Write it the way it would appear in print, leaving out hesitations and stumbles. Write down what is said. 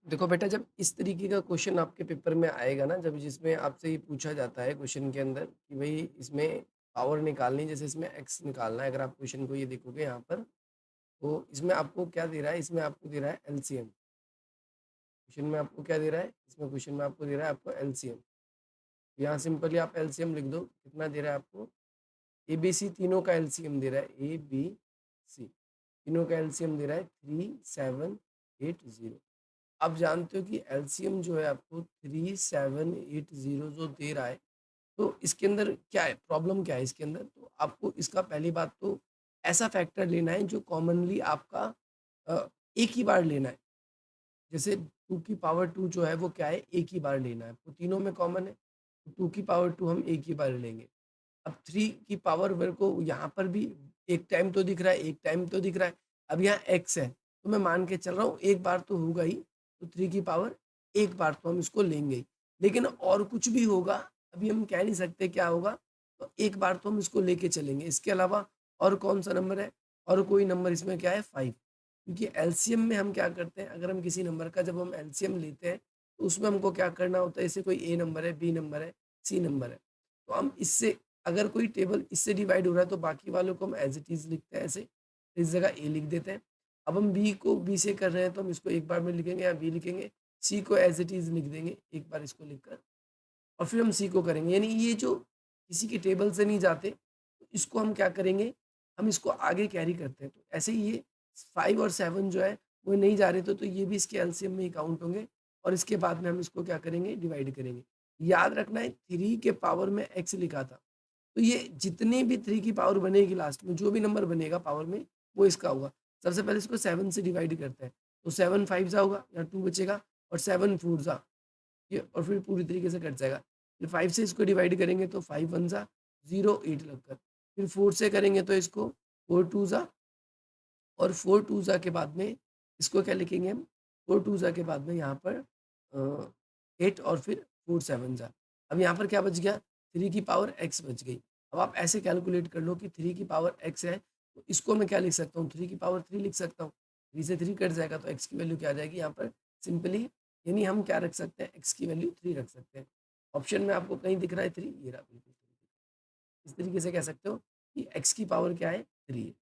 देखो बेटा, जब इस तरीके का क्वेश्चन आपके पेपर में आएगा ना, जब जिसमें आपसे ये पूछा जाता है क्वेश्चन के अंदर कि भई इसमें पावर निकालनी है, जैसे इसमें एक्स निकालना है, अगर आप क्वेश्चन को ये देखोगे यहाँ पर, तो इसमें आपको क्या दे रहा है? इसमें आपको दे रहा है एलसीएम। क्वेश्चन में आपको क्या दे रहा है? इसमें क्वेश्चन में आपको दे रहा है आपको एलसीएम। यहाँ सिंपली आप एलसीएम लिख दो, कितना दे रहा है आपको? एबीसी तीनों का एलसीएम दे रहा है, एबीसी तीनों का एलसीएम दे रहा है 3780। आप जानते हो कि एलसीएम जो है आपको 3780 जो दे रहा है, तो इसके अंदर क्या है, प्रॉब्लम क्या है इसके अंदर? तो आपको इसका पहली बात तो ऐसा फैक्टर लेना है जो कॉमनली आपका एक ही बार लेना है। जैसे 2 की पावर 2 जो है वो क्या है, एक ही बार लेना है। वो तीनों में कॉमन है, तो 2 की पावर 2 हम एक ही बार लेंगे। अब 3 की पावर मेरे को यहाँ पर भी एक टाइम तो दिख रहा है, एक टाइम तो दिख रहा है। अब यहाँ x है, तो मैं मान के चल रहा हूँ एक बार तो होगा ही, तो 3 की पावर एक बार तो हम इसको लेंगे ही। लेकिन और कुछ भी होगा, अभी हम कह नहीं सकते क्या होगा, तो एक बार तो हम इसको लेके चलेंगे। इसके अलावा और कौन-सा नंबर है? और कोई नंबर इसमें क्या है 5, क्योंकि एलसीएम में हम क्या करते हैं, अगर हम किसी नंबर का जब हम एलसीएम लेते हैं, तो उसमें हमको क्या करना होता है, जैसे कोई ए नंबर है, बी नंबर है, सी नंबर है, तो हम इससे अगर कोई टेबल इससे डिवाइड हो रहा है तो बाकी वालों को हम एज़ इट इज़ लिखते हैं ऐसे, इस जगह ए लिख देते हैं। अब हम बी को बी से कर रहे हैं तो हम इसको एक बार में लिखेंगे या बी लिखेंगे, सी को एज़ इट इज़ लिख देंगे एक बार इसको लिखकर, और फिर हम सी को करेंगे। यानी ये जो किसी के टेबल से नहीं जाते, तो इसको हम क्या करेंगे, हम इसको आगे कैरी करते हैं। तो ऐसे ही ये 5 और 7 जो है वो नहीं जा रहे थे, तो ये भी इसके एलसीएम में ही काउंट होंगे, और इसके बाद में हम इसको क्या करेंगे, डिवाइड करेंगे। याद रखना है 3 के पावर में एक्स लिखा था। तो ये जितने भी 3 की पावर बनेगी लास्ट में, जो भी नंबर बनेगा पावर में, वो इसका होगा। सबसे पहले इसको 7 से डिवाइड करते हैं, तो 7 5 जा होगा, यहाँ 2 बचेगा, और 7 4 जा, ये और फिर पूरी तरीके से कट जाएगा। फिर 5 से इसको डिवाइड करेंगे तो 5 1 जा 0 8 लगकर, फिर 4 से करेंगे तो इसको 4 2 जा, और 4 2 जा के बाद में इसको क्या लिखेंगे हम, 4 2 जा के बाद में यहाँ पर 8, और फिर 4 7 जा। अब यहाँ पर क्या बच गया, 3 की पावर x बच गई। अब आप ऐसे कैलकुलेट कर लो कि 3 की पावर x है, तो इसको मैं क्या लिख सकता हूँ, 3 की पावर 3 लिख सकता हूँ। 3 से 3 कट जाएगा तो x की वैल्यू क्या आ जाएगी यहाँ पर, सिंपली, यानी हम क्या रख सकते हैं, x की वैल्यू 3 रख सकते हैं। ऑप्शन में आपको कहीं दिख रहा है 3, ये रहा बिल्कुल 3। इस तरीके से कह सकते हो कि x की पावर क्या है, 3 है।